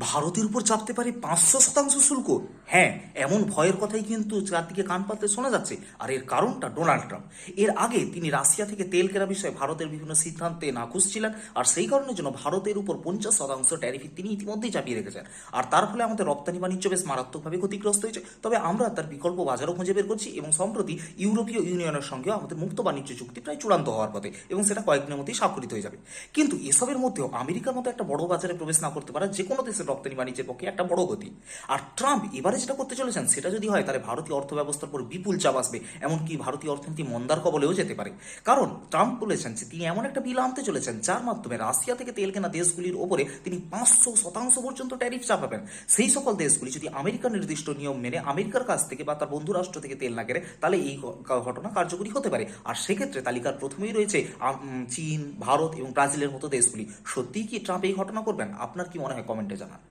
ভারতের উপর চাপতে পারে 500% শুল্ক। হ্যাঁ, এমন ভয়ের কথাই কিন্তু চারদিকে কান পাতলে শোনা যাচ্ছে। আর এর কারণটা ডোনাল্ড ট্রাম্প। এর আগে তিনি রাশিয়া থেকে তেল কেনা বিষয়ে ভারতের বিভিন্ন সিদ্ধান্তে নাখুশ ছিলেন, আর সেই কারণের জন্য ভারতের উপর 50% ট্যারিফ তিনি ইতিমধ্যেই চাপিয়ে রেখেছেন। আর তার ফলে আমাদের রপ্তানি বাণিজ্য বেশ মারাত্মকভাবে ক্ষতিগ্রস্ত হয়েছে। তবে আমরা তার বিকল্প বাজারও খুঁজে বের করছি, এবং সম্প্রতি ইউরোপীয় ইউনিয়নের সঙ্গেও আমাদের মুক্ত বাণিজ্য চুক্তি প্রায় চূড়ান্ত হওয়ার পথে, এবং সেটা কয়েকদিনের মধ্যেই স্বাক্ষরিত হয়ে যাবে। কিন্তু এসবের মধ্যেও আমেরিকার মতো একটা বড় বাজারে প্রবেশ না করতে পারা যে কোনো দেশের রপ্তানি বাণিজ্যের পক্ষে একটা বড় গতি। আর ট্রাম্প এবারে যেটা করতে চলেছেন সেটা যদি হয়, তাহলে ভারতীয় অর্থ ব্যবস্থার উপর বিপুল চাপ আসবে, এমনকি ভারতীয় অর্থনীতি মন্দার কবলেও যেতে পারে। কারণ ট্রাম্প বলেছেন যে তিনি এমন একটা বিল আনতে চলেছেন যার মাধ্যমে রাশিয়া থেকে তেল কেনা দেশগুলির ওপরে তিনি 500% পর্যন্ত ট্যারিফ চাপাবেন। সেই সকল দেশগুলি যদি আমেরিকার নির্দিষ্ট নিয়ম মেনে আমেরিকার কাছ থেকে বা তার বন্ধু রাষ্ট্র থেকে তেল না কেনে, তাহলে এই ঘটনা কার্যকরী হতে পারে। আর সেক্ষেত্রে তালিকার প্রথমেই রয়েছে চীন, ভারত এবং ব্রাজিলের মতো দেশগুলি। সত্যিই কি ট্রাম্প এই ঘটনা করবেন? আপনার কি মনে হয়? কমেন্টে জানান।